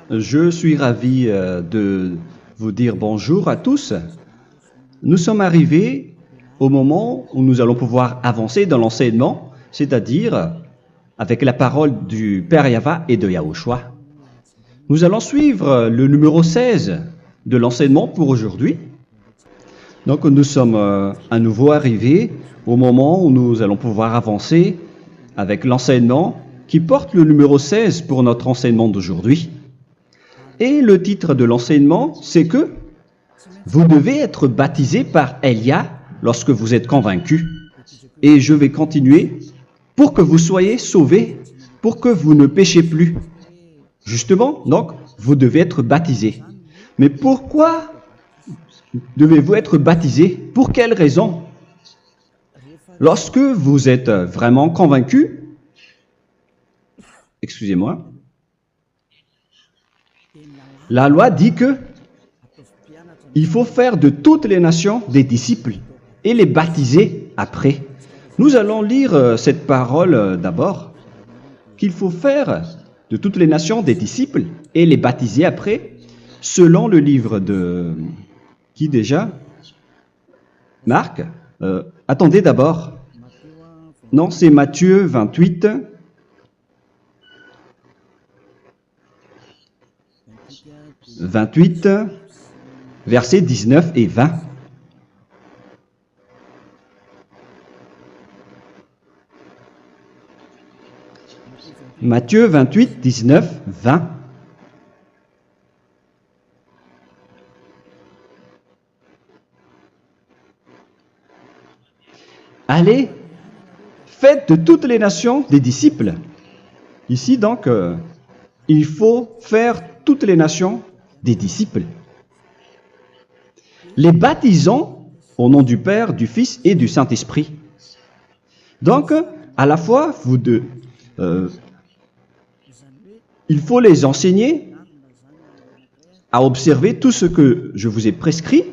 Je suis ravi de vous dire bonjour à tous. Nous sommes arrivés au moment où nous allons pouvoir avancer dans l'enseignement, c'est-à-dire avec la parole du Père Yava et de Yahushua. Nous allons suivre le numéro 16 de l'enseignement pour aujourd'hui. Donc nous sommes à nouveau arrivés au moment où nous allons pouvoir avancer avec l'enseignement qui porte le numéro 16 pour notre enseignement d'aujourd'hui. Et le titre de l'enseignement, c'est que vous devez être baptisé par Elia lorsque vous êtes convaincu. Et je vais continuer pour que vous soyez sauvés, pour que vous ne péchez plus. Justement, donc, vous devez être baptisé. Mais pourquoi devez-vous être baptisé? Pour quelle raison? Lorsque vous êtes vraiment convaincu, excusez-moi, la loi dit que il faut faire de toutes les nations des disciples et les baptiser après. Nous allons lire cette parole d'abord, qu'il faut faire de toutes les nations des disciples et les baptiser après, selon le livre de... Qui déjà? Marc. Attendez d'abord. Non, c'est Matthieu 28. Versets 19 et 20. Matthieu 28, 19, 20. Allez, faites de toutes les nations des disciples. Ici donc, il faut faire toutes les nations des disciples. Les baptisons au nom du Père, du Fils et du Saint-Esprit. Donc, à la fois, il faut les enseigner à observer tout ce que je vous ai prescrit.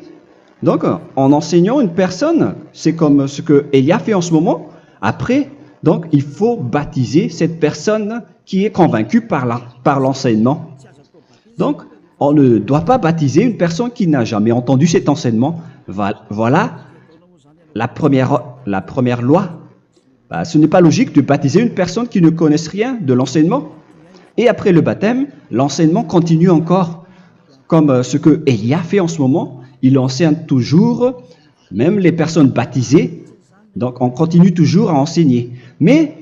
Donc, en enseignant une personne, c'est comme ce que Elia fait en ce moment. Après, donc, il faut baptiser cette personne qui est convaincue par l'enseignement. Donc, on ne doit pas baptiser une personne qui n'a jamais entendu cet enseignement. Voilà la première loi. Ce n'est pas logique de baptiser une personne qui ne connaisse rien de l'enseignement. Et après le baptême, l'enseignement continue encore, comme ce que Elia fait en ce moment. Il enseigne toujours, même les personnes baptisées. Donc, on continue toujours à enseigner. Mais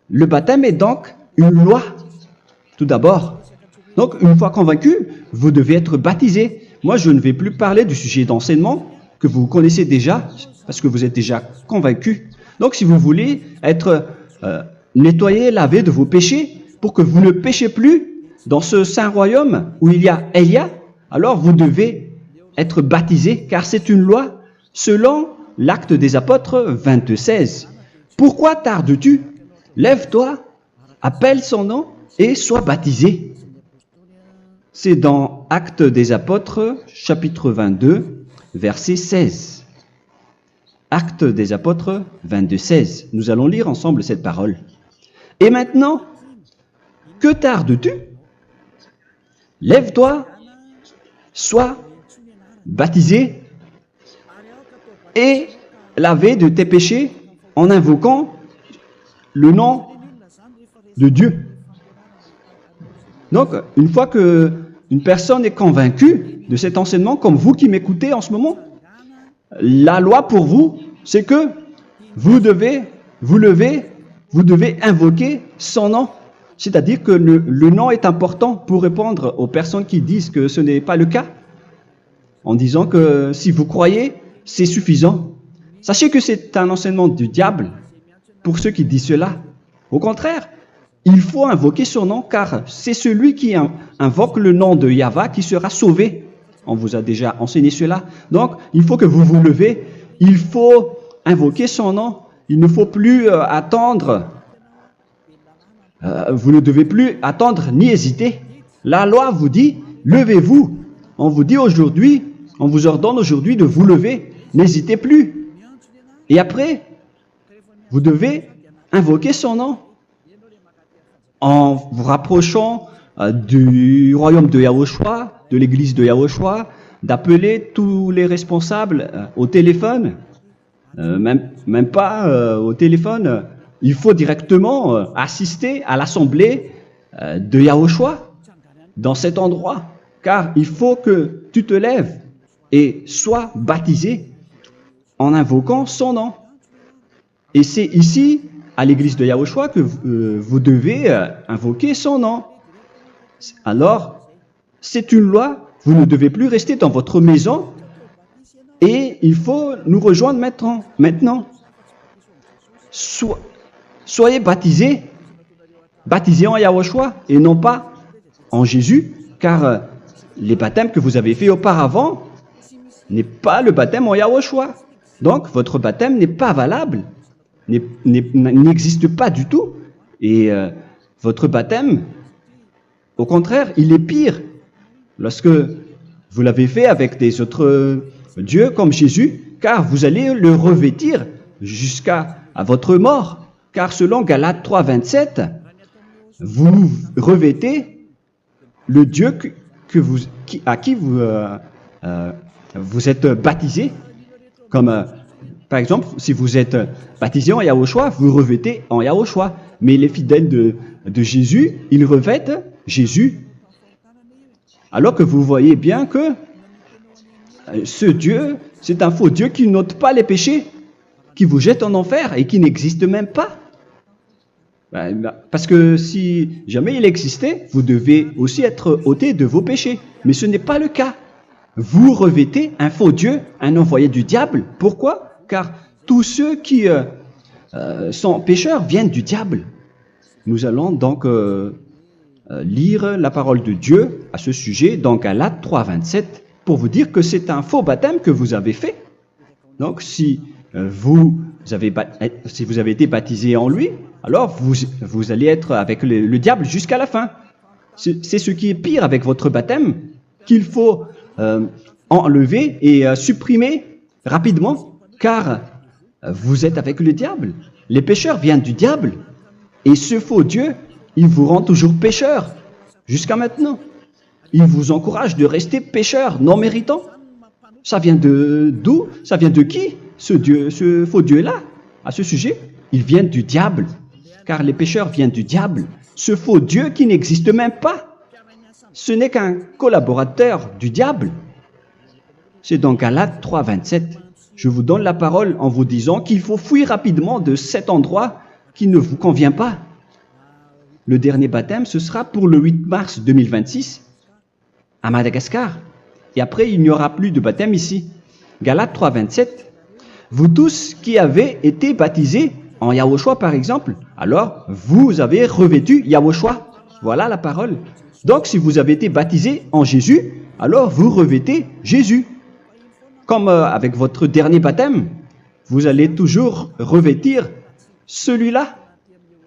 le baptême est donc une loi, tout d'abord. Donc, une fois convaincu, vous devez être baptisé. Moi, je ne vais plus parler du sujet d'enseignement que vous connaissez déjà, parce que vous êtes déjà convaincu. Donc, si vous voulez être nettoyé, lavé de vos péchés, pour que vous ne péchez plus dans ce saint royaume où il y a Elia, alors vous devez être baptisé, car c'est une loi selon l'Acte des Apôtres 22:16. Pourquoi tardes-tu? Lève-toi, appelle son nom et sois baptisé. C'est dans Actes des Apôtres, chapitre 22, verset 16. Actes des Apôtres 22:16. Nous allons lire ensemble cette parole. Et maintenant, que tardes-tu? Lève-toi, sois baptisé et lavé de tes péchés en invoquant le nom de Dieu. Donc, une fois que une personne est convaincue de cet enseignement, comme vous qui m'écoutez en ce moment, la loi pour vous, c'est que vous devez invoquer son nom. C'est-à-dire que le nom est important pour répondre aux personnes qui disent que ce n'est pas le cas, en disant que si vous croyez, c'est suffisant. Sachez que c'est un enseignement du diable pour ceux qui disent cela. Au contraire, il faut invoquer son nom, car c'est celui qui invoque le nom de Yahva qui sera sauvé. On vous a déjà enseigné cela. Donc, il faut que vous vous levez. Il faut invoquer son nom. Il ne faut plus attendre. Vous ne devez plus attendre ni hésiter. La loi vous dit, levez-vous. On vous dit aujourd'hui, on vous ordonne aujourd'hui de vous lever. N'hésitez plus. Et après, vous devez invoquer son nom en vous rapprochant du royaume de Yahushua, de l'église de Yahushua, d'appeler tous les responsables au téléphone, même pas au téléphone. Il faut directement assister à l'assemblée de Yahushua dans cet endroit, car il faut que tu te lèves et sois baptisé en invoquant son nom. Et c'est ici, à l'église de Yahushua, que vous devez invoquer son nom. Alors, c'est une loi, vous ne devez plus rester dans votre maison et il faut nous rejoindre maintenant. Soyez baptisés en Yahushua et non pas en Jésus, car les baptêmes que vous avez faits auparavant n'est pas le baptême en Yahushua. Donc, votre baptême n'est pas valable, n'existe pas du tout. Et votre baptême, au contraire, il est pire lorsque vous l'avez fait avec des autres dieux comme Jésus, car vous allez le revêtir jusqu'à votre mort. Car selon Galates 3, 27, vous revêtez le Dieu à qui vous êtes baptisé. Comme par exemple, si vous êtes baptisé en Yahushua, vous revêtez en Yahushua. Mais les fidèles de Jésus, ils revêtent Jésus. Alors que vous voyez bien que ce Dieu, c'est un faux Dieu qui n'ôte pas les péchés, qui vous jette en enfer et qui n'existe même pas. Parce que si jamais il existait, vous devez aussi être ôté de vos péchés. Mais ce n'est pas le cas. Vous revêtez un faux Dieu, un envoyé du diable. Pourquoi? Car tous ceux qui sont pécheurs viennent du diable. Nous allons donc lire la parole de Dieu à ce sujet dans Galates 3, 27 pour vous dire que c'est un faux baptême que vous avez fait. Donc si vous avez été baptisé en lui, alors vous allez être avec le diable jusqu'à la fin. C'est ce qui est pire avec votre baptême qu'il faut enlever et supprimer rapidement, car vous êtes avec le diable. Les pécheurs viennent du diable, et ce faux Dieu, il vous rend toujours pécheur, jusqu'à maintenant. Il vous encourage de rester pécheur, non méritant. Ça vient d'où? Ça vient de qui, ce faux Dieu-là? À ce sujet, ils viennent du diable, car les pécheurs viennent du diable. Ce faux Dieu qui n'existe même pas, ce n'est qu'un collaborateur du diable. C'est dans Galates 3, 27. Je vous donne la parole en vous disant qu'il faut fuir rapidement de cet endroit qui ne vous convient pas. Le dernier baptême, ce sera pour le 8 mars 2026 à Madagascar. Et après, il n'y aura plus de baptême ici. Galates 3, 27. Vous tous qui avez été baptisés en Yahushua, par exemple, alors vous avez revêtu Yahushua. Voilà la parole. Donc, si vous avez été baptisé en Jésus, alors vous revêtez Jésus. Comme avec votre dernier baptême, vous allez toujours revêtir celui-là.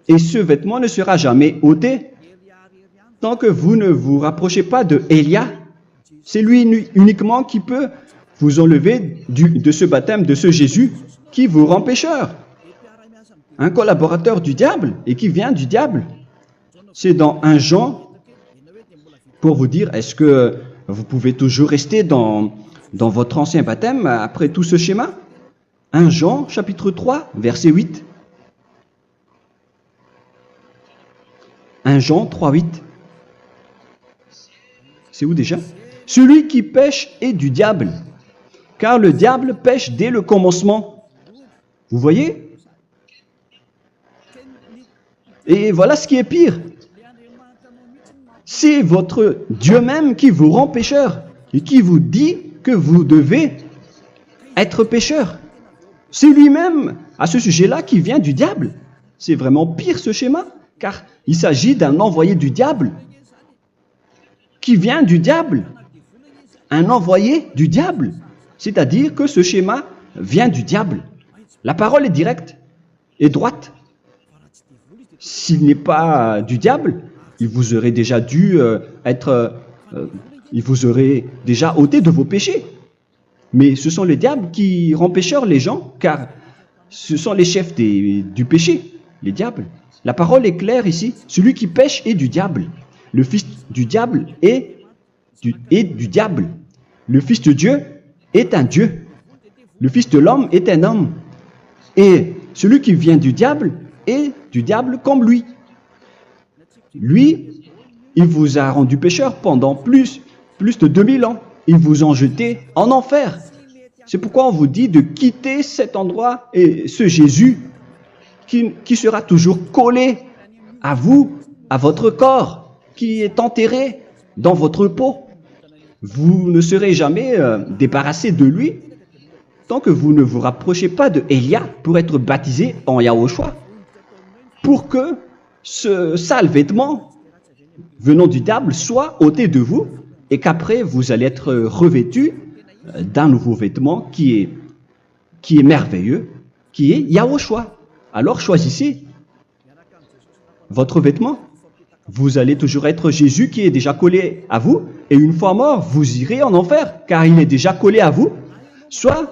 Et ce vêtement ne sera jamais ôté tant que vous ne vous rapprochez pas de Élia. C'est lui uniquement qui peut vous enlever de ce baptême, de ce Jésus qui vous rend pécheur. Un collaborateur du diable et qui vient du diable. C'est dans 1 Jean, pour vous dire, est-ce que vous pouvez toujours rester dans votre ancien baptême après tout ce schéma? 1 Jean, chapitre 3, verset 8. 1 Jean 3, 8. C'est où déjà? Celui qui pêche est du diable, car le diable pêche dès le commencement. Vous voyez? Et voilà ce qui est pire. C'est votre Dieu même qui vous rend pécheur et qui vous dit que vous devez être pécheur. C'est lui-même, à ce sujet-là, qui vient du diable. C'est vraiment pire ce schéma, car il s'agit d'un envoyé du diable, qui vient du diable. Un envoyé du diable. C'est-à-dire que ce schéma vient du diable. La parole est directe et droite. S'il n'est pas du diable, il vous aurait déjà dû il vous aurait déjà ôté de vos péchés. Mais ce sont les diables qui rendent pécheurs les gens, car ce sont les chefs du péché, les diables. La parole est claire ici, celui qui pêche est du diable. le fils du diable est du diable. Le fils de Dieu est un Dieu. Le fils de l'homme est un homme. Et celui qui vient du diable est du diable comme lui. Lui, il vous a rendu pécheur pendant plus de 2000 ans. Il vous a jeté en enfer. C'est pourquoi on vous dit de quitter cet endroit et ce Jésus qui sera toujours collé à vous, à votre corps, qui est enterré dans votre peau. Vous ne serez jamais débarrassé de lui tant que vous ne vous rapprochez pas de Élia pour être baptisé en Yahushua, pour que ce sale vêtement venant du diable soit ôté de vous et qu'après vous allez être revêtu d'un nouveau vêtement qui est merveilleux, qui est Yahushua. Alors choisissez votre vêtement. Vous allez toujours être Jésus qui est déjà collé à vous, et une fois mort, vous irez en enfer, car il est déjà collé à vous. Soit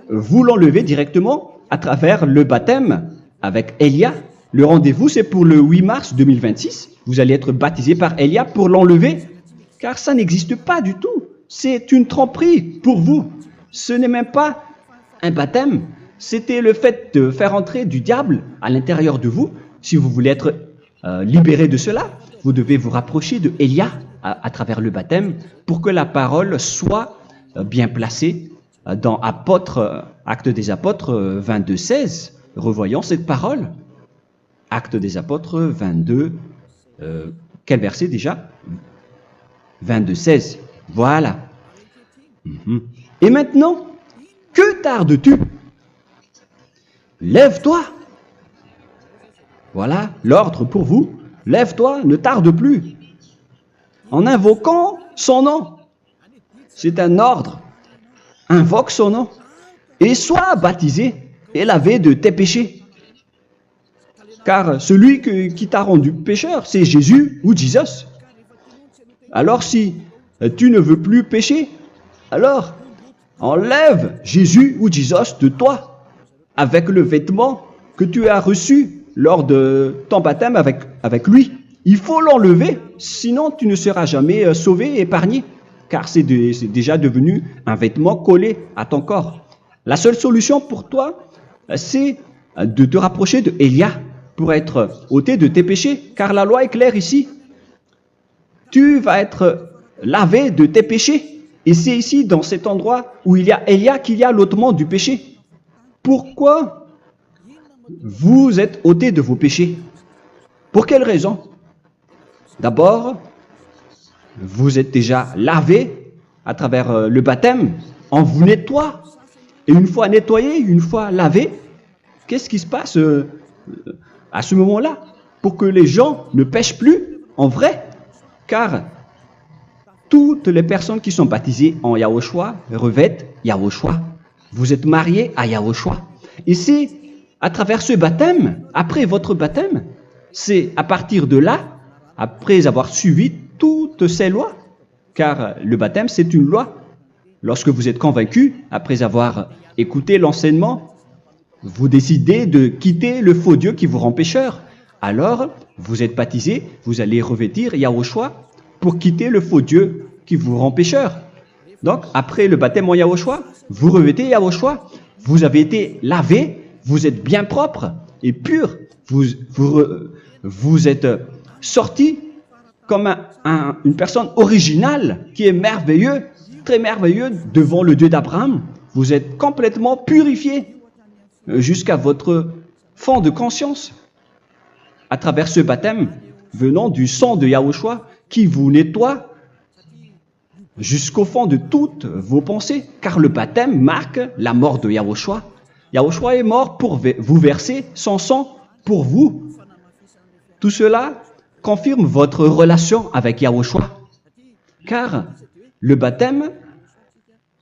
vous l'enlevez directement à travers le baptême avec Élia. Le rendez-vous, c'est pour le 8 mars 2026. Vous allez être baptisé par Élia pour l'enlever, car ça n'existe pas du tout. C'est une tromperie pour vous. Ce n'est même pas un baptême. C'était le fait de faire entrer du diable à l'intérieur de vous. Si vous voulez être libéré de cela, vous devez vous rapprocher de Élia à travers le baptême pour que la parole soit bien placée dans Actes des Apôtres 22, 16. Revoyons cette parole. Actes des Apôtres 22, quel verset déjà? 22, 16. Voilà. Et maintenant, que tardes-tu? Lève-toi. Voilà l'ordre pour vous. Lève-toi, ne tarde plus. En invoquant son nom. C'est un ordre. Invoque son nom. Et sois baptisé et lavé de tes péchés. Car celui qui t'a rendu pécheur, c'est Jésus ou Jesus. Alors si tu ne veux plus pécher, alors enlève Jésus ou Jesus de toi avec le vêtement que tu as reçu lors de ton baptême avec lui. Il faut l'enlever, sinon tu ne seras jamais sauvé, épargné, car c'est déjà devenu un vêtement collé à ton corps. La seule solution pour toi, c'est de te rapprocher de Élia pour être ôté de tes péchés, car la loi est claire ici. Tu vas être lavé de tes péchés, et c'est ici, dans cet endroit où il y a Élia, qu'il y a l'ôtement du péché. Pourquoi vous êtes ôté de vos péchés? Pour quelle raison? D'abord, vous êtes déjà lavé à travers le baptême, on vous nettoie. Et une fois nettoyé, une fois lavé, qu'est-ce qui se passe à ce moment-là? Pour que les gens ne pêchent plus en vrai, car toutes les personnes qui sont baptisées en Yahushua revêtent Yahushua. Vous êtes mariés à Yahushua. Et c'est à travers ce baptême, après votre baptême, c'est à partir de là, après avoir suivi toutes ces lois, car le baptême c'est une loi. Lorsque vous êtes convaincu, après avoir écouté l'enseignement, vous décidez de quitter le faux Dieu qui vous rend pécheur. Alors, vous êtes baptisé, vous allez revêtir Yahushua pour quitter le faux Dieu qui vous rend pécheur. Donc, après le baptême en Yahushua, vous revêtez Yahushua. Vous avez été lavé, vous êtes bien propre et pur. Vous êtes sorti comme une personne originale qui est merveilleux, très merveilleux devant le Dieu d'Abraham. Vous êtes complètement purifié jusqu'à votre fond de conscience à travers ce baptême venant du sang de Yahushua qui vous nettoie jusqu'au fond de toutes vos pensées, car le baptême marque la mort de Yahushua. Yahushua est mort pour vous verser son sang pour vous. Tout cela confirme votre relation avec Yahushua, car le baptême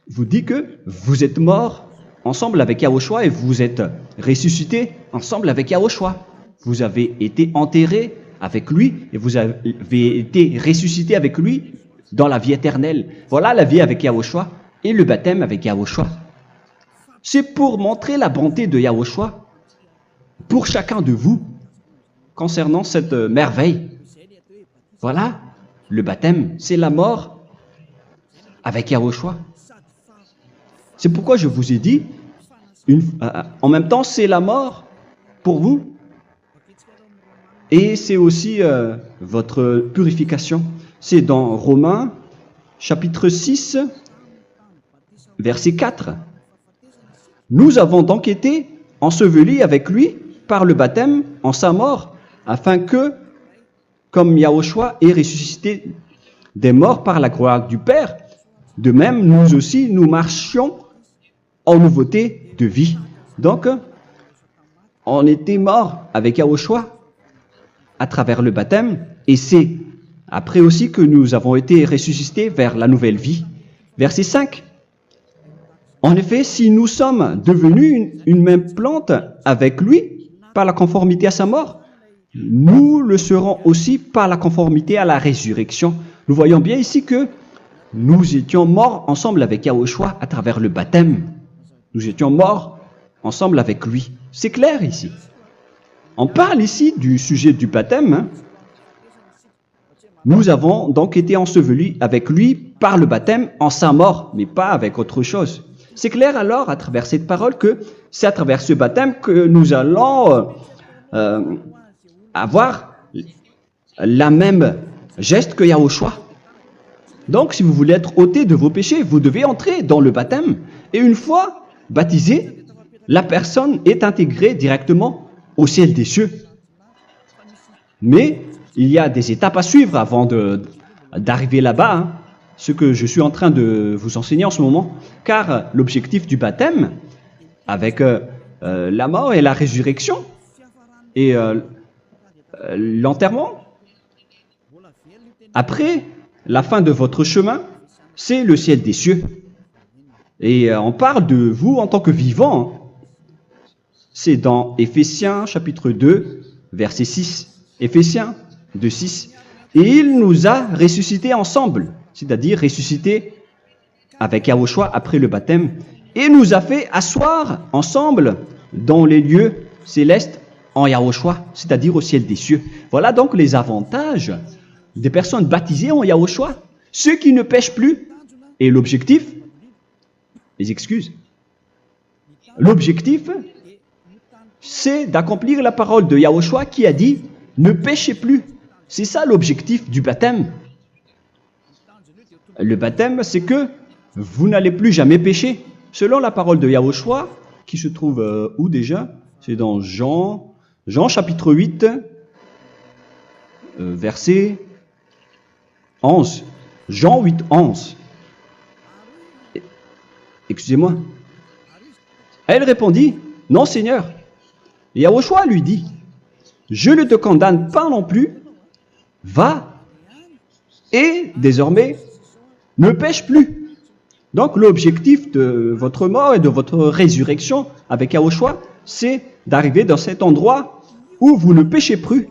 vous dit que vous êtes mort ensemble avec Yahushua et vous êtes ressuscité ensemble avec Yahushua. Vous avez été enterré avec lui et vous avez été ressuscité avec lui dans la vie éternelle. Voilà la vie avec Yahushua et le baptême avec Yahushua. C'est pour montrer la bonté de Yahushua pour chacun de vous concernant cette merveille. Voilà le baptême, c'est la mort avec Yahushua. C'est pourquoi je vous ai dit, en même temps, c'est la mort pour vous. Et c'est aussi votre purification. C'est dans Romains, chapitre 6, verset 4. Nous avons donc été ensevelis avec lui par le baptême en sa mort, afin que, comme Yahushua est ressuscité des morts par la gloire du Père, de même, nous aussi, nous marchions en nouveauté de vie. Donc, on était morts avec Yahushua à travers le baptême, et c'est après aussi que nous avons été ressuscités vers la nouvelle vie. Verset 5. En effet, si nous sommes devenus une même plante avec lui par la conformité à sa mort, nous le serons aussi par la conformité à la résurrection. Nous voyons bien ici que nous étions morts ensemble avec Yahushua à travers le baptême. Nous étions morts ensemble avec lui. C'est clair ici. On parle ici du sujet du baptême. Nous avons donc été ensevelis avec lui par le baptême en sa mort, mais pas avec autre chose. C'est clair alors à travers cette parole que c'est à travers ce baptême que nous allons avoir la même geste que Yahushua. Donc si vous voulez être ôté de vos péchés, vous devez entrer dans le baptême. Et une fois baptisé, la personne est intégrée directement au ciel des cieux. Mais il y a des étapes à suivre avant d'arriver là-bas, ce que je suis en train de vous enseigner en ce moment, car l'objectif du baptême, avec la mort et la résurrection, et l'enterrement, après la fin de votre chemin, c'est le ciel des cieux. Et on parle de vous en tant que vivant. C'est dans Éphésiens chapitre 2, verset 6. Éphésiens 2, 6. Et il nous a ressuscités ensemble, c'est-à-dire ressuscités avec Yahushua après le baptême, et nous a fait asseoir ensemble dans les lieux célestes en Yahushua, c'est-à-dire au ciel des cieux. Voilà donc les avantages des personnes baptisées en Yahushua, ceux qui ne pêchent plus. Et l'objectif, les excuses, l'objectif, c'est d'accomplir la parole de Yahushua qui a dit « Ne péchez plus ». C'est ça l'objectif du baptême. Le baptême, c'est que vous n'allez plus jamais pécher. Selon la parole de Yahushua, qui se trouve où déjà? C'est dans Jean chapitre 8, verset 11. Jean 8, 11. Excusez-moi. Elle répondit, « Non, Seigneur. » Et Yahushua lui dit, « Je ne te condamne pas non plus. Va et désormais ne pêche plus. » Donc l'objectif de votre mort et de votre résurrection avec Yahushua, c'est d'arriver dans cet endroit où vous ne péchez plus.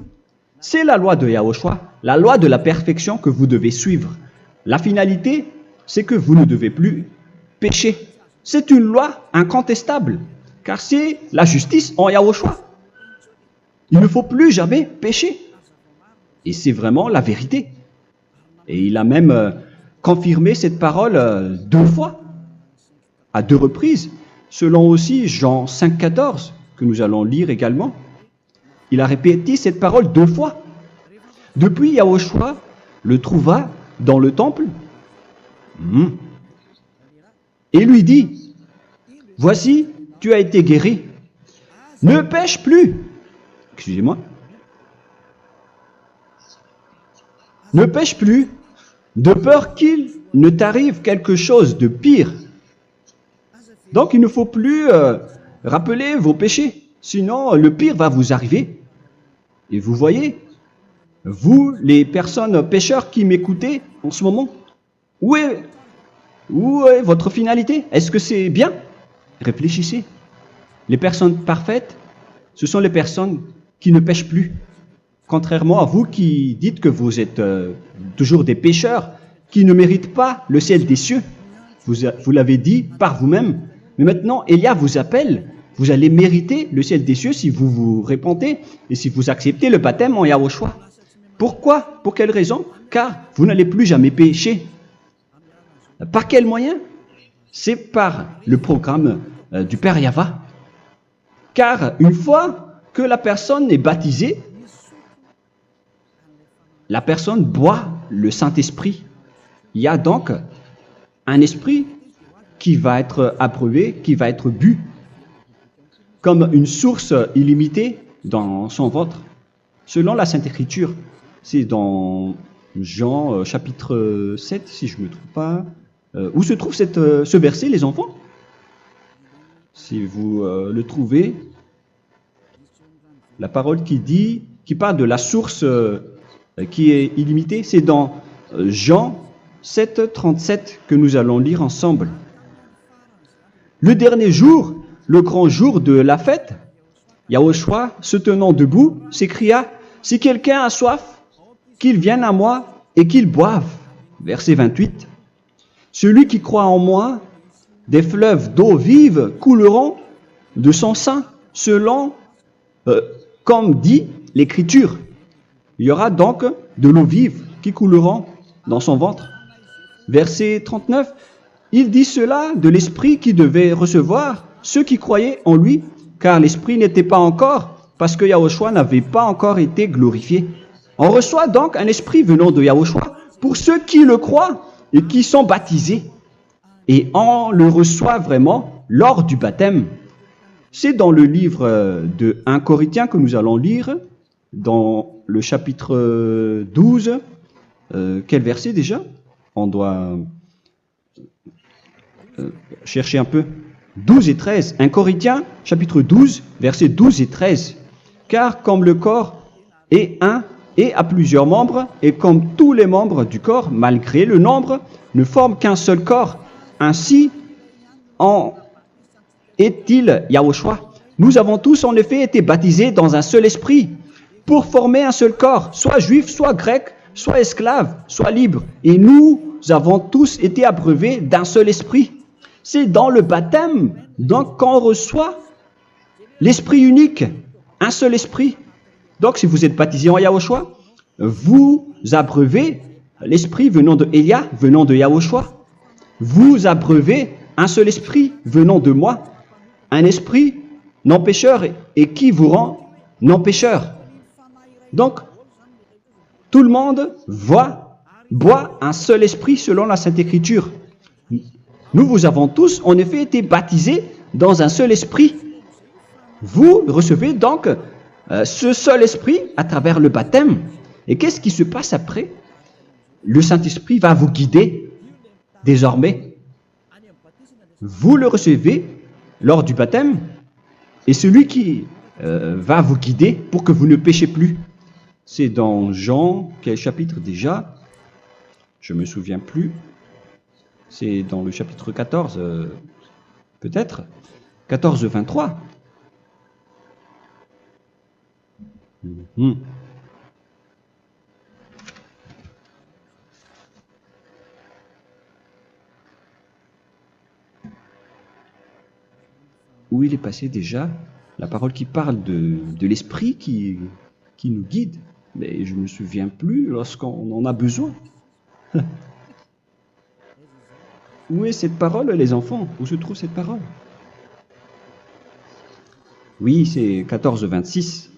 C'est la loi de Yahushua, la loi de la perfection que vous devez suivre. La finalité, c'est que vous ne devez plus pécher. C'est une loi incontestable, car c'est la justice en Yahushua. Il ne faut plus jamais pécher. Et c'est vraiment la vérité. Et il a même confirmé cette parole 2 fois, à 2 reprises, selon aussi Jean 5, 14, que nous allons lire également. Il a répété cette parole 2 fois. Depuis, Yahushua le trouva dans le temple et lui dit, « Voici, tu as été guéri. Ne pêche plus. » Excusez-moi. Ne pêche plus, de peur qu'il ne t'arrive quelque chose de pire. Donc, il ne faut plus rappeler vos péchés, sinon le pire va vous arriver. Et vous voyez, vous, les personnes pécheurs qui m'écoutez en ce moment, où est votre finalité? Est-ce que c'est bien? Réfléchissez. Les personnes parfaites, ce sont les personnes qui ne pêchent plus. Contrairement à vous qui dites que vous êtes toujours des pécheurs, qui ne méritent pas le ciel des cieux. Vous l'avez dit par vous-même. Mais maintenant, Élia vous appelle. Vous allez mériter le ciel des cieux si vous vous repentez et si vous acceptez le baptême en Yahushua. Pourquoi? Pour quelle raison? car vous n'allez plus jamais pécher. Par quel moyen? C'est par le programme du Père Yahva. Car une fois que la personne est baptisée, la personne boit le Saint-Esprit. Il y a donc un esprit qui va être approuvé, qui va être bu, comme une source illimitée dans son ventre, selon la Sainte Écriture. C'est dans Jean chapitre 7, si je ne me trompe pas. Où se trouve ce verset, les enfants? Si vous le trouvez, la parole qui parle de la source qui est illimitée, c'est dans Jean 7, 37 que nous allons lire ensemble. Le dernier jour, le grand jour de la fête, Yahushua, se tenant debout, s'écria, « Si quelqu'un a soif, qu'il vienne à moi et qu'il boive. » Verset 28. « Celui qui croit en moi, des fleuves d'eau vive couleront de son sein, selon, comme dit l'Écriture. » Il y aura donc de l'eau vive qui couleront dans son ventre. Verset 39. Il dit cela de l'Esprit qui devait recevoir ceux qui croyaient en lui, car l'Esprit n'était pas encore, parce que Yahushua n'avait pas encore été glorifié. On reçoit donc un Esprit venant de Yahushua pour ceux qui le croient et qui sont baptisés. Et on le reçoit vraiment lors du baptême. C'est dans le livre de 1 Corinthiens que nous allons lire, dans le chapitre 12. Quel verset déjà? On doit chercher un peu. 12 et 13. 1 Corinthiens, chapitre 12, versets 12 et 13. Car comme le corps est un et a plusieurs membres, et comme tous les membres du corps, malgré le nombre, ne forment qu'un seul corps, ainsi en est-il Yahushua. Nous avons tous en effet été baptisés dans un seul esprit, pour former un seul corps, soit juif, soit grec, soit esclave, soit libre. Et nous avons tous été abreuvés d'un seul esprit. C'est dans le baptême, donc, qu'on reçoit l'esprit unique, un seul esprit. Donc, si vous êtes baptisé en Yahushua, vous abreuvez l'esprit venant de Elia, venant de Yahushua. Vous abreuvez un seul esprit venant de moi, un esprit non pécheur et qui vous rend non pécheur. Donc, tout le monde boit un seul esprit selon la Sainte Écriture. Nous vous avons tous en effet été baptisés dans un seul esprit. Vous recevez donc ce seul esprit à travers le baptême. Et qu'est-ce qui se passe après? Le Saint-Esprit va vous guider désormais. Vous le recevez lors du baptême et celui qui va vous guider pour que vous ne péchez plus. C'est dans Jean, quel chapitre déjà? Je ne me souviens plus. C'est dans le chapitre 14, peut-être. 14, 23. Où il est passé déjà? La parole qui parle de l'esprit qui nous guide. Mais je ne me souviens plus lorsqu'on en a besoin. Où est cette parole, les enfants? Où se trouve cette parole? Oui, c'est 14, 26.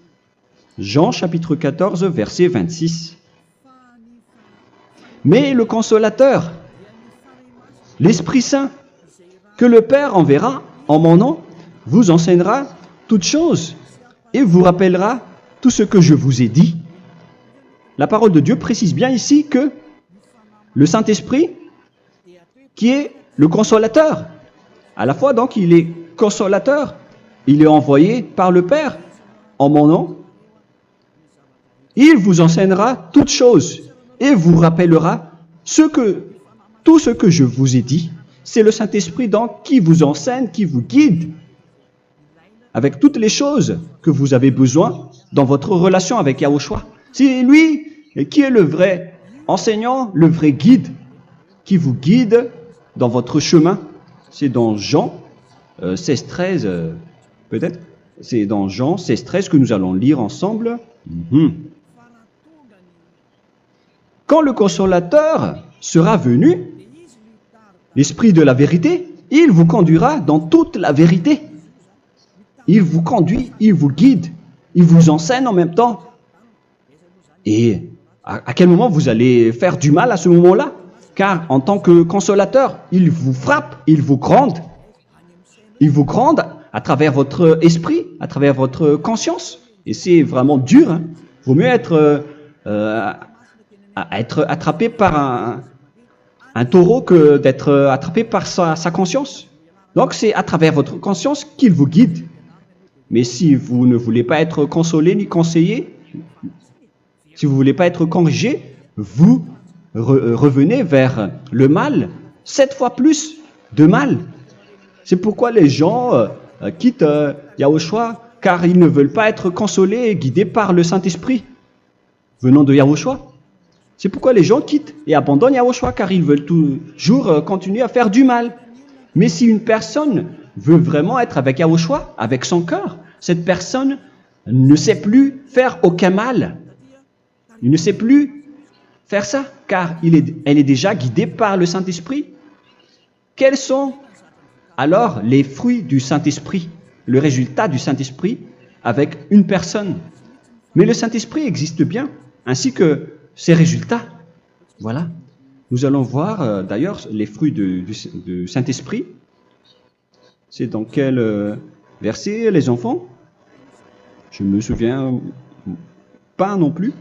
Jean chapitre 14, verset 26. Mais le consolateur, l'Esprit Saint, que le Père enverra en mon nom, vous enseignera toutes choses et vous rappellera tout ce que je vous ai dit. La parole de Dieu précise bien ici que le Saint-Esprit, qui est le consolateur, à la fois donc il est consolateur, il est envoyé par le Père en mon nom, il vous enseignera toutes choses et vous rappellera tout ce que je vous ai dit. C'est le Saint-Esprit donc qui vous enseigne, qui vous guide avec toutes les choses que vous avez besoin dans votre relation avec Yahushua. C'est lui qui est le vrai enseignant, le vrai guide, qui vous guide dans votre chemin. C'est dans Jean 16, 13, peut-être. C'est dans Jean 16, 13 que nous allons lire ensemble. quand le consolateur sera venu, l'Esprit de la vérité, il vous conduira dans toute la vérité. Il vous conduit, il vous guide, il vous enseigne en même temps. Et à quel moment vous allez faire du mal à ce moment-là? Car en tant que consolateur, il vous frappe, il vous gronde. Il vous gronde à travers votre esprit, à travers votre conscience. Et c'est vraiment dur. Hein. Vaut mieux être attrapé par un taureau que d'être attrapé par sa conscience. Donc c'est à travers votre conscience qu'il vous guide. Mais si vous ne voulez pas être consolé ni conseillé, si vous ne voulez pas être corrigé, vous revenez vers le mal, 7 fois plus de mal. C'est pourquoi les gens quittent Yahushua, car ils ne veulent pas être consolés et guidés par le Saint-Esprit venant de Yahushua. C'est pourquoi les gens quittent et abandonnent Yahushua, car ils veulent toujours continuer à faire du mal. Mais si une personne veut vraiment être avec Yahushua, avec son cœur, cette personne ne sait plus faire aucun mal. Il ne sait plus faire ça, car elle est déjà guidée par le Saint-Esprit. Quels sont alors les fruits du Saint-Esprit, le résultat du Saint-Esprit avec une personne? Mais le Saint-Esprit existe bien, ainsi que ses résultats. Voilà. Nous allons voir d'ailleurs les fruits du Saint-Esprit. C'est dans quel verset, les enfants? Je ne me souviens pas non plus.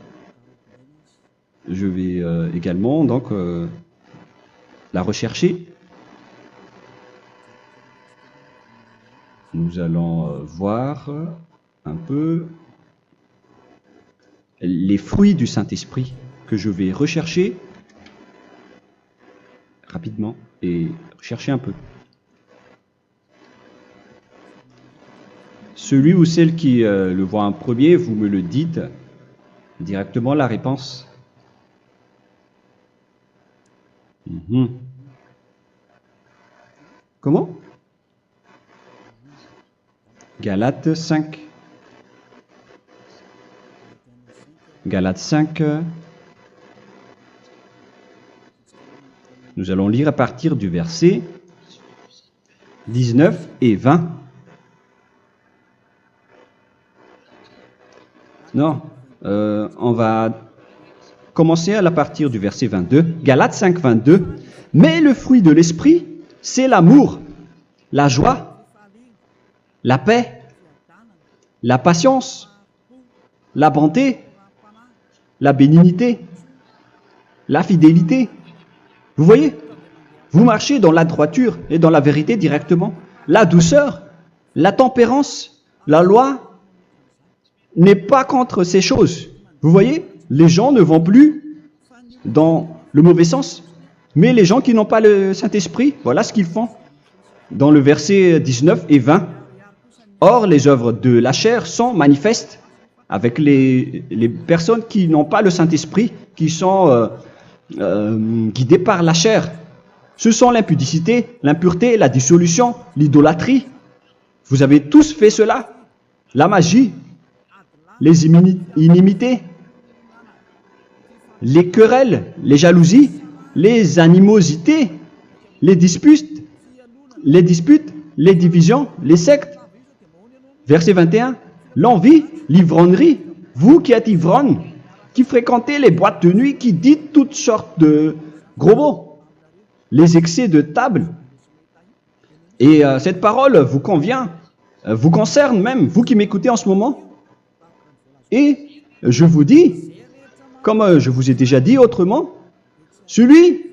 Je vais également donc la rechercher. Nous allons voir un peu les fruits du Saint-Esprit que je vais rechercher rapidement et rechercher un peu. Celui ou celle qui le voit en premier, vous me le dites directement la réponse. Comment? Galates 5. Galates 5. Nous allons lire à partir du verset 19 et 20. Non, on va commencer à partir du verset 22. Galates 5, 22. Mais le fruit de l'esprit, c'est l'amour, la joie, la paix, la patience, la bonté, la bénignité, la fidélité. Vous voyez, vous marchez dans la droiture et dans la vérité directement. La douceur, la tempérance, la loi n'est pas contre ces choses. Vous voyez, les gens ne vont plus dans le mauvais sens. Mais les gens qui n'ont pas le Saint-Esprit, voilà ce qu'ils font. Dans le verset 19 et 20. Or, les œuvres de la chair sont manifestes avec les personnes qui n'ont pas le Saint-Esprit, qui sont guidées par la chair. Ce sont l'impudicité, l'impureté, la dissolution, l'idolâtrie. Vous avez tous fait cela. La magie, les inimités, les querelles, les jalousies, les animosités, les disputes, les divisions, les sectes. Verset 21, l'envie, l'ivrognerie, vous qui êtes ivrognes, qui fréquentez les boîtes de nuit, qui dites toutes sortes de gros mots, les excès de table. Et cette parole vous convient, vous concerne même, vous qui m'écoutez en ce moment. Et je vous dis, comme je vous ai déjà dit autrement, celui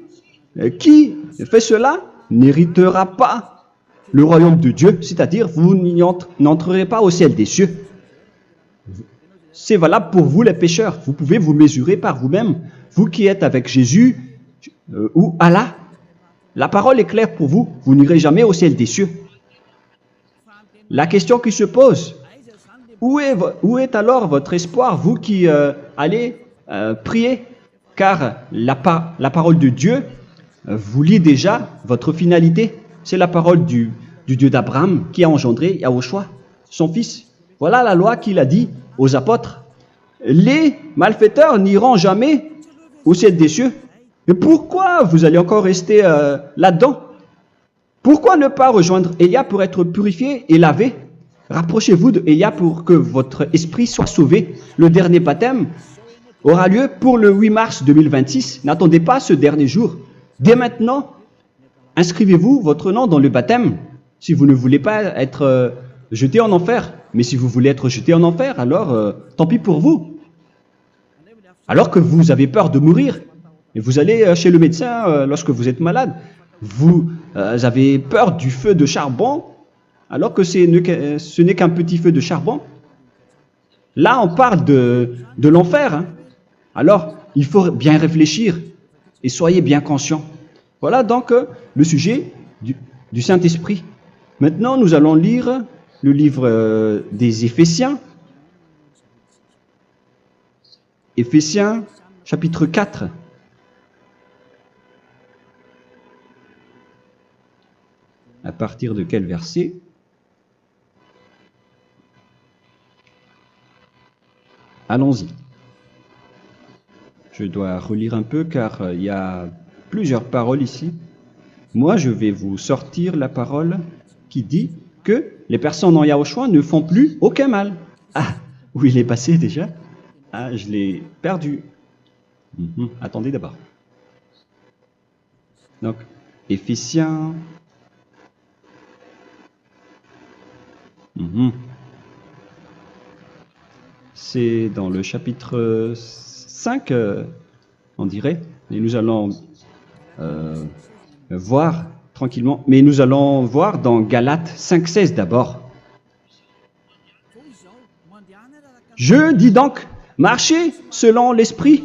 qui fait cela n'héritera pas le royaume de Dieu, c'est-à-dire vous n'entrerez pas au ciel des cieux. C'est valable pour vous les pécheurs. Vous pouvez vous mesurer par vous-même, vous qui êtes avec Jésus ou Allah. La parole est claire pour vous, vous n'irez jamais au ciel des cieux. La question qui se pose, où est alors votre espoir, vous qui allez prier? Car la parole de Dieu vous lit déjà votre finalité. C'est la parole du Dieu d'Abraham qui a engendré Yahushua, son fils. Voilà la loi qu'il a dit aux apôtres. Les malfaiteurs n'iront jamais au ciel des cieux. Mais pourquoi vous allez encore rester là-dedans? Pourquoi ne pas rejoindre Élia pour être purifié et lavé? Rapprochez-vous de Élia pour que votre esprit soit sauvé. Le dernier baptême aura lieu pour le 8 mars 2026. N'attendez pas ce dernier jour. Dès maintenant, inscrivez-vous votre nom dans le baptême si vous ne voulez pas être jeté en enfer. Mais si vous voulez être jeté en enfer, alors tant pis pour vous. Alors que vous avez peur de mourir, et vous allez chez le médecin lorsque vous êtes malade, vous avez peur du feu de charbon, alors que ce n'est qu'un petit feu de charbon. Là, on parle de l'enfer. Hein. Alors, il faut bien réfléchir et soyez bien conscients. Voilà donc le sujet du Saint-Esprit. Maintenant, nous allons lire le livre des Éphésiens. Éphésiens, chapitre 4. À partir de quel verset? Allons-y. Je dois relire un peu car il y a plusieurs paroles ici. Moi, je vais vous sortir la parole qui dit que les personnes en Yahushua ne font plus aucun mal. Ah, où il est passé déjà? Ah, je l'ai perdu. Attendez d'abord. Donc, Éphésiens. C'est dans le chapitre 5, on dirait. Et nous allons voir tranquillement. Mais nous allons voir dans Galates 5,16 d'abord. Je dis donc, marchez selon l'esprit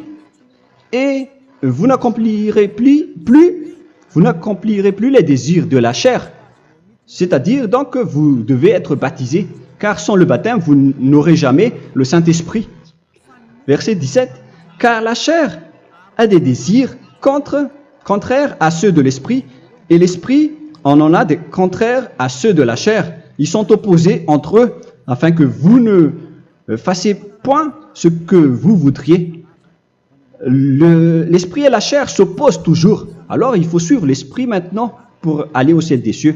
et vous n'accomplirez plus les désirs de la chair. C'est-à-dire donc que vous devez être baptisé, car sans le baptême, vous n'aurez jamais le Saint-Esprit. Verset 17. Car la chair a des désirs contraires à ceux de l'esprit, et l'esprit en a des contraires à ceux de la chair. Ils sont opposés entre eux, afin que vous ne fassiez point ce que vous voudriez. L'esprit et la chair s'opposent toujours. Alors il faut suivre l'esprit maintenant pour aller au ciel des cieux.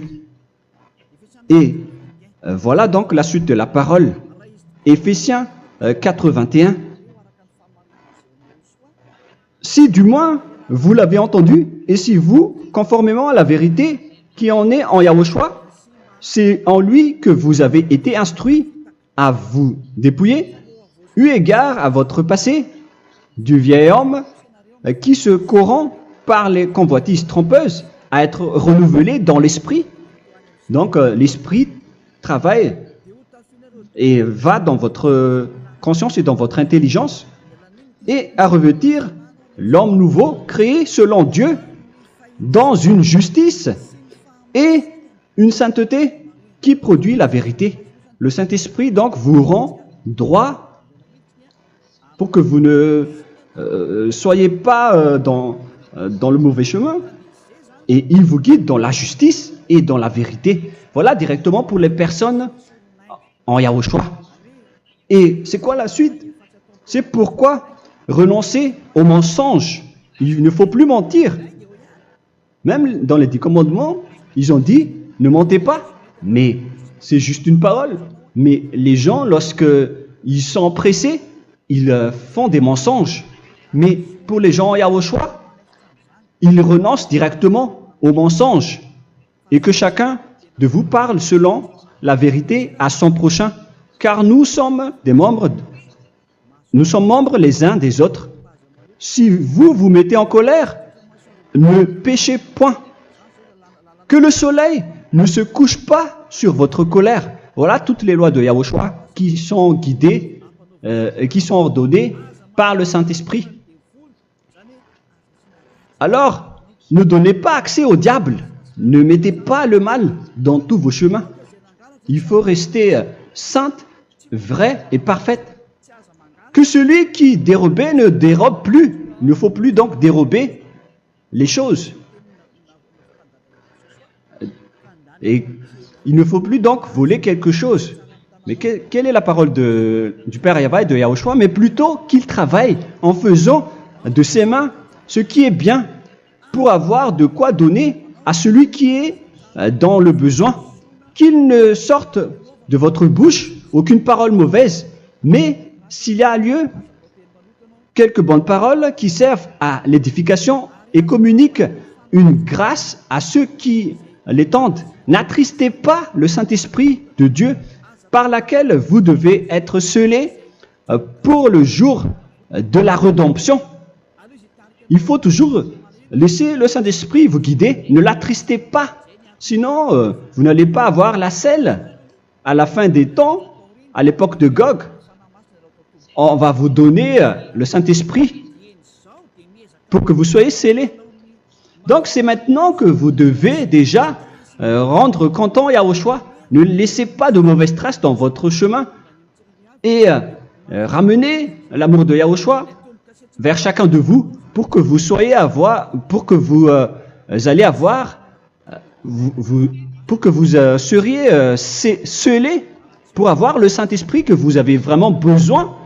Et voilà donc la suite de la parole. Éphésiens 4:21. Si du moins vous l'avez entendu, et si vous, conformément à la vérité qui en est en Yahushua, c'est en lui que vous avez été instruits à vous dépouiller, eu égard à votre passé, du vieil homme qui se corrompt par les convoitises trompeuses, à être renouvelé dans l'esprit. Donc l'esprit travaille et va dans votre conscience et dans votre intelligence et à revêtir l'homme nouveau créé selon Dieu dans une justice et une sainteté qui produit la vérité. Le Saint-Esprit donc vous rend droit pour que vous ne soyez pas dans le mauvais chemin et il vous guide dans la justice et dans la vérité. Voilà directement pour les personnes en Yahushua. Et c'est quoi la suite? C'est pourquoi renoncer au mensonge. Il ne faut plus mentir. Même dans les 10 commandements, ils ont dit ne mentez pas. Mais c'est juste une parole. Mais les gens, lorsqu'ils sont pressés, ils font des mensonges. Mais pour les gens en Yahushua, ils renoncent directement au mensonge. Et que chacun de vous parle selon la vérité à son prochain, car nous sommes membres les uns des autres. Si vous vous mettez en colère, ne péchez point. Que le soleil ne se couche pas sur votre colère. Voilà toutes les lois de Yahushua qui sont guidées, qui sont ordonnées par le Saint-Esprit. Alors, ne donnez pas accès au diable. Ne mettez pas le mal dans tous vos chemins. Il faut rester sainte, vraie et parfaite. Que celui qui dérobait ne dérobe plus. Il ne faut plus donc dérober les choses. Et il ne faut plus donc voler quelque chose. Mais quelle est la parole du Père Yahweh et de Yahushua? Mais plutôt qu'il travaille en faisant de ses mains ce qui est bien pour avoir de quoi donner à celui qui est dans le besoin. Qu'il ne sorte de votre bouche aucune parole mauvaise, mais s'il y a lieu, quelques bonnes paroles qui servent à l'édification et communiquent une grâce à ceux qui l'étendent. N'attristez pas le Saint-Esprit de Dieu par laquelle vous devez être scellés pour le jour de la rédemption. Il faut toujours laisser le Saint-Esprit vous guider, ne l'attristez pas, sinon vous n'allez pas avoir la selle. À la fin des temps, à l'époque de Gog, on va vous donner le Saint-Esprit pour que vous soyez scellés. Donc c'est maintenant que vous devez déjà rendre content Yahushua. Ne laissez pas de mauvaises traces dans votre chemin et ramenez l'amour de Yahushua vers chacun de vous pour que vous soyez seriez scellés pour avoir le Saint-Esprit que vous avez vraiment besoin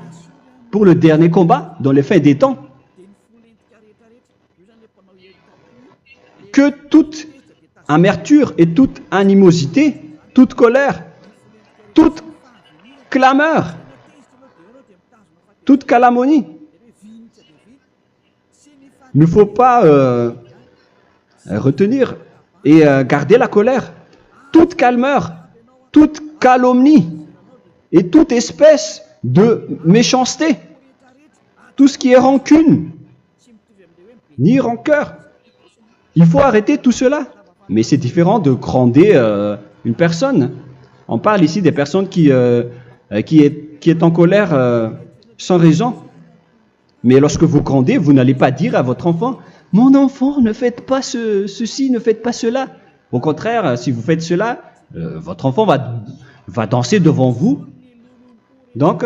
pour le dernier combat dans les fins des temps. Que toute amertume et toute animosité, toute colère, toute clameur, toute calomnie, il ne faut pas retenir et garder la colère. Toute calmeur, toute calomnie et toute espèce de méchanceté, tout ce qui est rancune, ni rancœur. Il faut arrêter tout cela. Mais c'est différent de gronder une personne. On parle ici des personnes qui est en colère sans raison. Mais lorsque vous grondez, vous n'allez pas dire à votre enfant « Mon enfant, ne faites pas ceci, ne faites pas cela ». Au contraire, si vous faites cela, votre enfant va danser devant vous. Donc,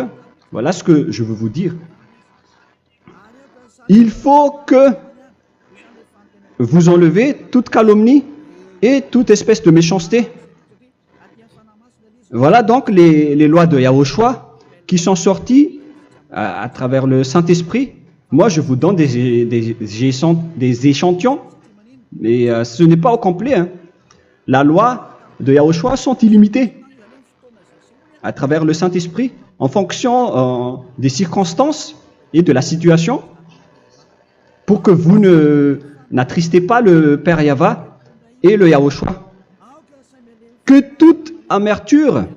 voilà ce que je veux vous dire. Il faut que vous enlevez toute calomnie et toute espèce de méchanceté. Voilà donc les lois de Yahushua qui sont sorties à travers le Saint-Esprit. Moi, je vous donne des échantillons, mais ce n'est pas au complet. Hein. La loi de Yahushua sont illimitées à travers le Saint-Esprit en fonction des circonstances et de la situation pour que vous n'attristez pas le Père Yahva et le Yahushua. Que toute amertume,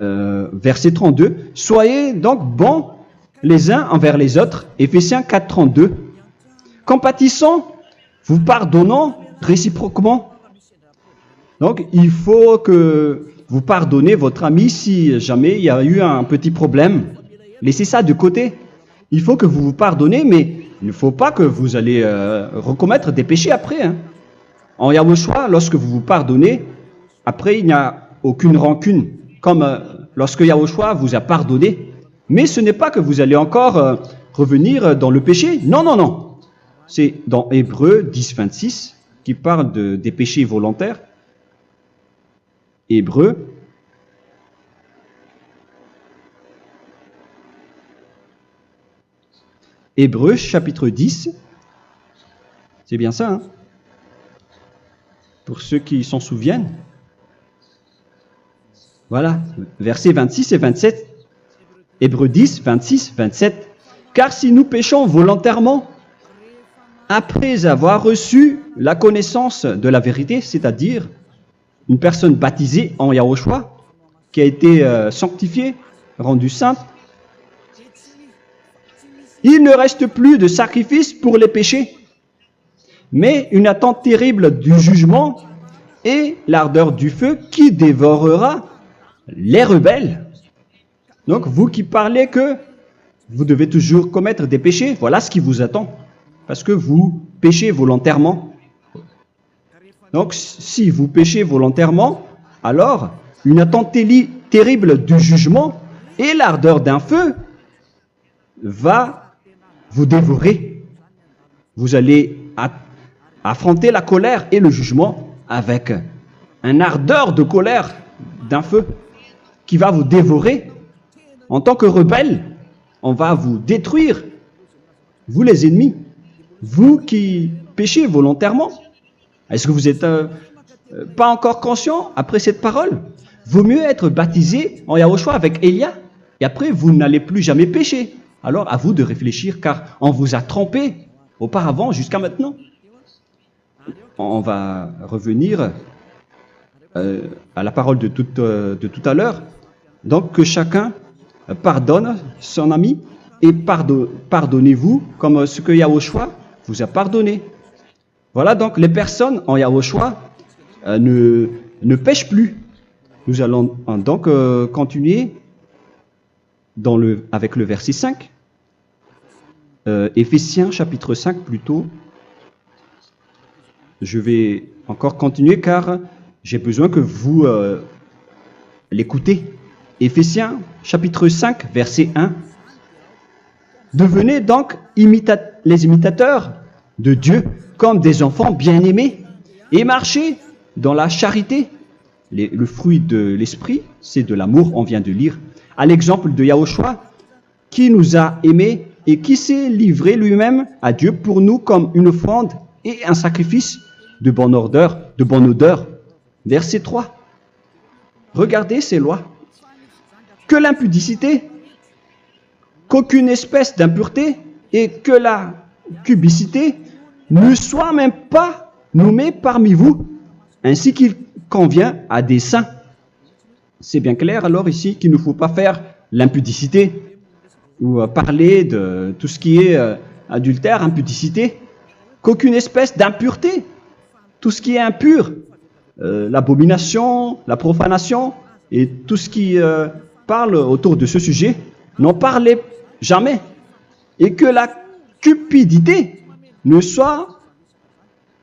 verset 32, soyez donc bons les uns envers les autres, Éphésiens 4, 32, compatissant, vous pardonnant réciproquement. Donc, il faut que vous pardonnez votre ami si jamais il y a eu un petit problème. Laissez ça de côté. Il faut que vous vous pardonnez, mais il ne faut pas que vous allez recommettre des péchés après. Hein. En Yahushua, lorsque vous vous pardonnez, après il n'y a aucune rancune, comme lorsque Yahushua vous a pardonné. Mais ce n'est pas que vous allez encore revenir dans le péché. Non, non, non. C'est dans Hébreux 10, 26 qui parle des péchés volontaires. Hébreux. Hébreux chapitre 10. C'est bien ça, hein? Pour ceux qui s'en souviennent. Voilà, versets 26 et 27. Hébreux 10, 26, 27. Car si nous péchons volontairement, après avoir reçu la connaissance de la vérité, c'est-à-dire une personne baptisée en Yahushua, qui a été sanctifiée, rendue sainte, il ne reste plus de sacrifice pour les péchés, mais une attente terrible du jugement et l'ardeur du feu qui dévorera les rebelles. Donc, vous qui parlez que vous devez toujours commettre des péchés, voilà ce qui vous attend, parce que vous péchez volontairement. Donc, si vous péchez volontairement, alors une attente terrible du jugement et l'ardeur d'un feu va vous dévorer. Vous allez affronter la colère et le jugement avec une ardeur de colère d'un feu qui va vous dévorer. En tant que rebelle, on va vous détruire vous les ennemis, vous qui péchez volontairement. Est-ce que vous n'êtes pas encore conscient après cette parole? Vaut mieux être baptisé en Yahushua avec Elia, et après vous n'allez plus jamais pécher. Alors à vous de réfléchir, car on vous a trompé auparavant jusqu'à maintenant. On va revenir à la parole de tout à l'heure. Donc que chacun pardonne son ami et pardonnez-vous comme ce que Yahushua vous a pardonné. Voilà donc les personnes en Yahushua ne pêchent plus. Nous allons donc continuer avec le verset 5. Éphésiens chapitre 5 plutôt. Je vais encore continuer car j'ai besoin que vous l'écoutez. Éphésiens chapitre 5 verset 1. Devenez donc les imitateurs de Dieu comme des enfants bien-aimés et marchez dans la charité. Le fruit de l'esprit, c'est de l'amour, on vient de lire, à l'exemple de Yahushua qui nous a aimés et qui s'est livré lui-même à Dieu pour nous comme une offrande et un sacrifice de bonne odeur. Verset 3. Regardez ces lois. Que l'impudicité, qu'aucune espèce d'impureté et que la cubicité ne soit même pas nommée parmi vous, ainsi qu'il convient à des saints. C'est bien clair alors ici qu'il ne faut pas faire l'impudicité ou parler de tout ce qui est adultère, impudicité, qu'aucune espèce d'impureté, tout ce qui est impur, l'abomination, la profanation et tout ce qui parle autour de ce sujet, n'en parlez jamais. Et que la cupidité ne soit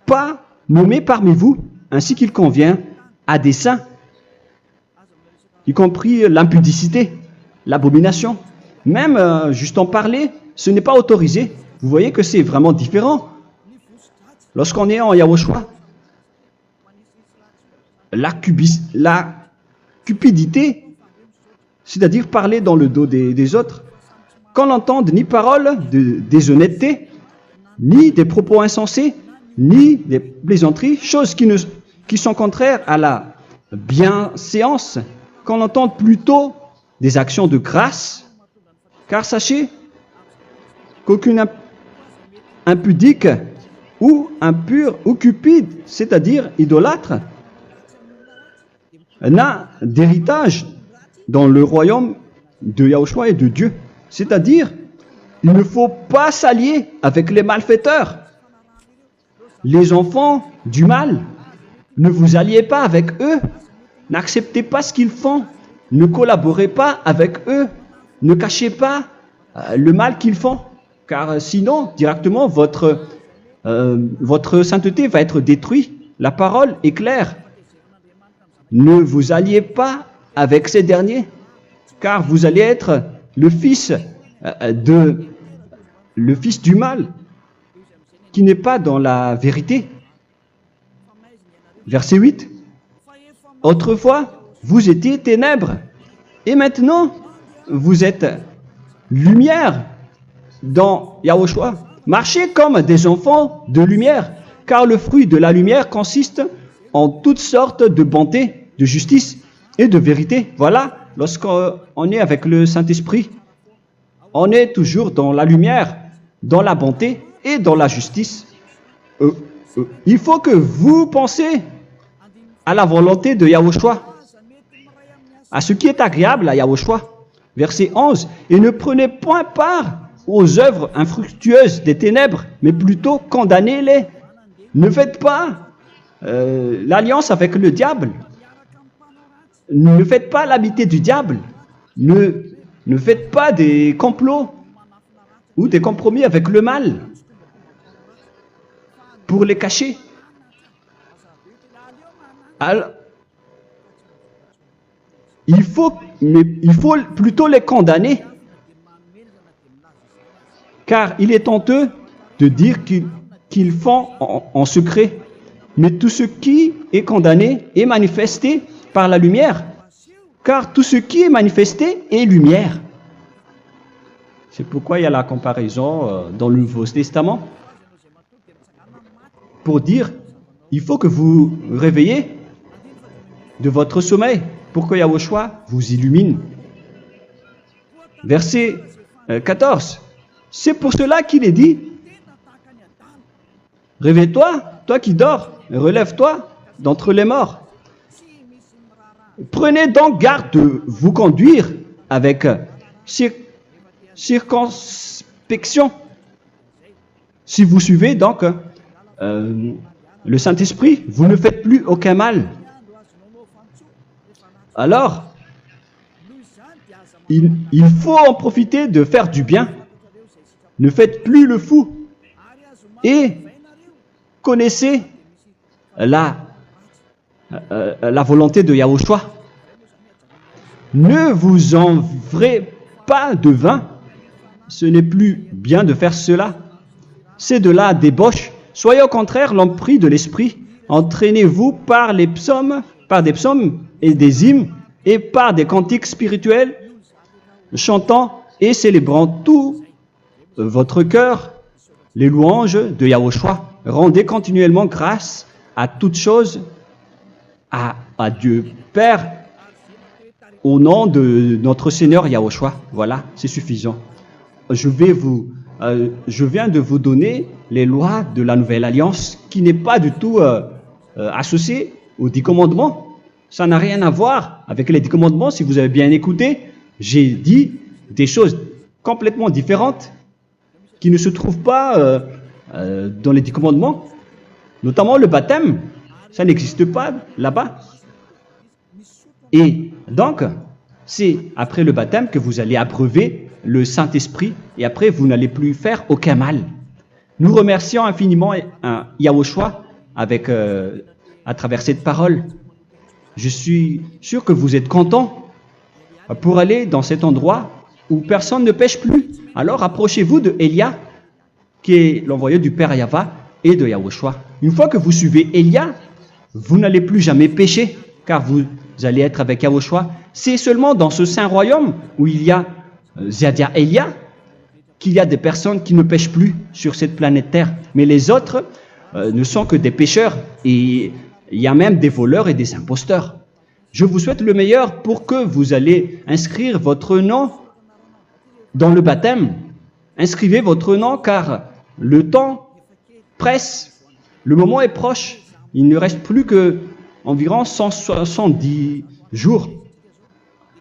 pas nommée parmi vous, ainsi qu'il convient à des saints, y compris l'impudicité, l'abomination. Même juste en parler, ce n'est pas autorisé. Vous voyez que c'est vraiment différent. Lorsqu'on est en Yahushua, la cupidité, c'est-à-dire parler dans le dos des autres, qu'on n'entende ni parole de déshonnêteté, ni des propos insensés, ni des plaisanteries, choses qui sont contraires à la bienséance, qu'on entende plutôt des actions de grâce, car sachez qu'aucune impudique ou impure ou cupide, c'est-à-dire idolâtre, n'a d'héritage dans le royaume de Yahushua et de Dieu. C'est-à-dire, il ne faut pas s'allier avec les malfaiteurs. Les enfants du mal, ne vous alliez pas avec eux. N'acceptez pas ce qu'ils font. Ne collaborez pas avec eux. Ne cachez pas le mal qu'ils font. Car sinon, directement, votre sainteté va être détruite. La parole est claire. Ne vous alliez pas avec ces derniers, car vous allez être le fils du mal, qui n'est pas dans la vérité. Verset 8. Autrefois, vous étiez ténèbres, et maintenant, vous êtes lumière dans Yahushua. Marchez comme des enfants de lumière, car le fruit de la lumière consiste en toutes sortes de bonté, de justice et de vérité. Voilà, lorsqu'on est avec le Saint-Esprit, on est toujours dans la lumière, dans la bonté et dans la justice. Il faut que vous pensiez à la volonté de Yahushua, à ce qui est agréable à Yahushua. Verset 11. Et ne prenez point part aux œuvres infructueuses des ténèbres, mais plutôt condamnez-les. Ne faites pas l'alliance avec le diable. Ne faites pas l'amitié du diable. Ne faites pas des complots ou des compromis avec le mal pour les cacher. Alors, il faut plutôt les condamner, car il est honteux de dire qu'ils font en secret. Mais tout ce qui est condamné est manifesté par la lumière, car tout ce qui est manifesté est lumière. C'est pourquoi il y a la comparaison dans le Nouveau Testament pour dire il faut que vous réveillez de votre sommeil pour que Yahushua vous illumine. Verset 14. C'est pour cela qu'il est dit réveille-toi, toi qui dors, relève-toi d'entre les morts. Prenez donc garde de vous conduire avec circonspection. Si vous suivez donc le Saint-Esprit, vous ne faites plus aucun mal. Alors, il faut en profiter de faire du bien. Ne faites plus le fou. Et connaissez la volonté de Yahushua. Ne vous envrez pas de vin. Ce n'est plus bien de faire cela. C'est de la débauche. Soyez au contraire l'empris de l'esprit. Entraînez-vous par des psaumes et des hymnes et par des cantiques spirituels, chantant et célébrant tout votre cœur les louanges de Yahushua. Rendez continuellement grâce à toutes choses à Dieu Père au nom de notre Seigneur Yahushua. Voilà, c'est suffisant. Je viens de vous donner les lois de la Nouvelle Alliance qui n'est pas du tout associée aux 10 commandements. Ça n'a rien à voir avec les 10 commandements. Si vous avez bien écouté, j'ai dit des choses complètement différentes qui ne se trouvent pas dans les 10 commandements. Notamment le baptême, ça n'existe pas là-bas. Et donc, c'est après le baptême que vous allez abreuver le Saint-Esprit et après vous n'allez plus faire aucun mal. Nous remercions infiniment Yahushua à travers cette parole. Je suis sûr que vous êtes contents pour aller dans cet endroit où personne ne pêche plus. Alors approchez-vous de Élia, qui est l'envoyé du Père Yahva et de Yahushua. Une fois que vous suivez Élia, vous n'allez plus jamais pécher, car vous allez être avec Yahushua. C'est seulement dans ce saint royaume où il y a Ziadia Elia qu'il y a des personnes qui ne pêchent plus sur cette planète Terre. Mais les autres ne sont que des pécheurs et il y a même des voleurs et des imposteurs. Je vous souhaite le meilleur pour que vous allez inscrire votre nom dans le baptême. Inscrivez votre nom car le temps presse, le moment est proche. Il ne reste plus que environ 170 jours.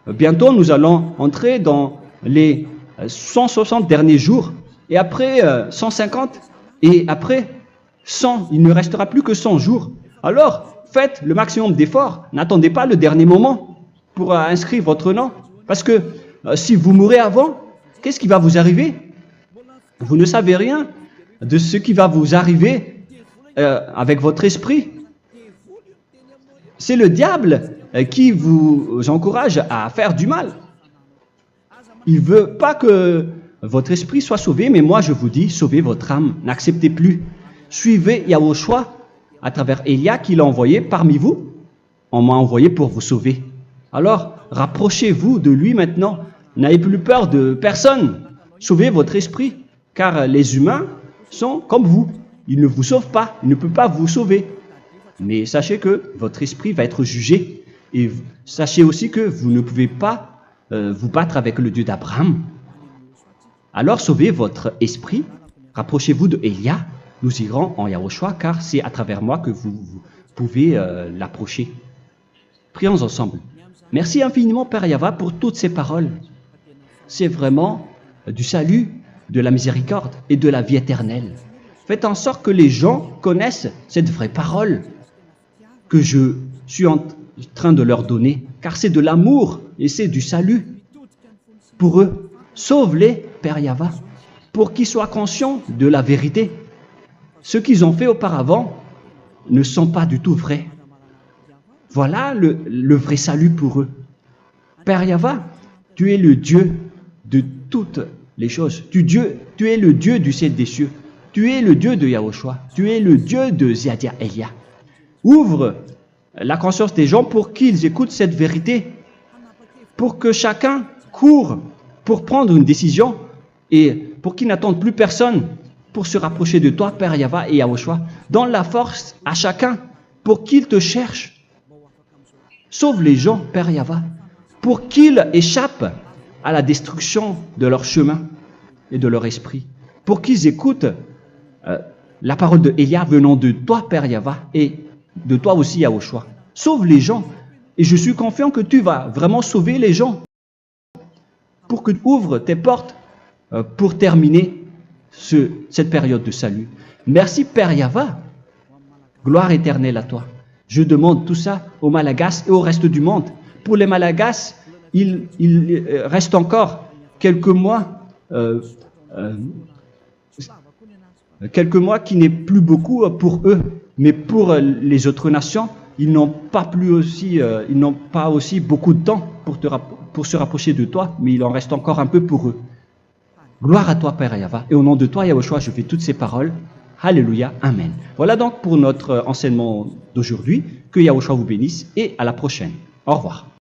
Bientôt, nous allons entrer dans les 160 derniers jours, et après 150, et après 100, il ne restera plus que 100 jours. Alors, faites le maximum d'efforts, n'attendez pas le dernier moment pour inscrire votre nom, parce que si vous mourrez avant, qu'est-ce qui va vous arriver? Vous ne savez rien de ce qui va vous arriver avec votre esprit. C'est le diable qui vous encourage à faire du mal. Il ne veut pas que votre esprit soit sauvé, mais moi je vous dis, sauvez votre âme, n'acceptez plus. Suivez Yahushua à travers Élia qu'il a envoyé parmi vous. On m'a envoyé pour vous sauver. Alors, rapprochez-vous de lui maintenant. N'ayez plus peur de personne. Sauvez votre esprit, car les humains sont comme vous. Ils ne vous sauvent pas, ils ne peuvent pas vous sauver. Mais sachez que votre esprit va être jugé. Et sachez aussi que vous ne pouvez pas vous battre avec le Dieu d'Abraham. Alors sauvez votre esprit, rapprochez-vous de Élia, nous irons en Yahushua, car c'est à travers moi que vous pouvez l'approcher. Prions ensemble. Merci infiniment Père Yahva pour toutes ces paroles. C'est vraiment du salut, de la miséricorde et de la vie éternelle. Faites en sorte que les gens connaissent cette vraie parole que je suis en train de leur donner, car c'est de l'amour et c'est du salut pour eux. Sauve-les, Père Yahva, pour qu'ils soient conscients de la vérité. Ce qu'ils ont fait auparavant ne sont pas du tout vrais. Voilà le vrai salut pour eux. Père Yahva, tu es le Dieu de toutes les choses. Tu es le Dieu du ciel des cieux. Tu es le Dieu de Yahushua. Tu es le Dieu de Ziadia Elia. Ouvre la conscience des gens pour qu'ils écoutent cette vérité, pour que chacun court pour prendre une décision et pour qu'ils n'attendent plus personne pour se rapprocher de toi, Père Yahweh et Yahushua. Donne la force à chacun pour qu'ils te cherchent. Sauve les gens, Père Yahweh, pour qu'ils échappent à la destruction de leur chemin et de leur esprit, pour qu'ils écoutent la parole de Elia venant de toi, Père Yahweh, et de toi aussi, Yahushua. Sauve les gens, et je suis confiant que tu vas vraiment sauver les gens, pour que tu ouvres tes portes pour terminer cette période de salut. Merci, Père Yahweh. Gloire éternelle à toi. Je demande tout ça aux Malagasy et au reste du monde. Pour les Malagasy, il reste encore quelques mois qui n'est plus beaucoup pour eux, mais pour les autres nations, ils n'ont pas aussi beaucoup de temps pour se rapprocher de toi, mais il en reste encore un peu pour eux. Gloire à toi, Père Yahweh, et au nom de toi, Yahushua, je fais toutes ces paroles. Alléluia, Amen. Voilà donc pour notre enseignement d'aujourd'hui. Que Yahushua vous bénisse et à la prochaine. Au revoir.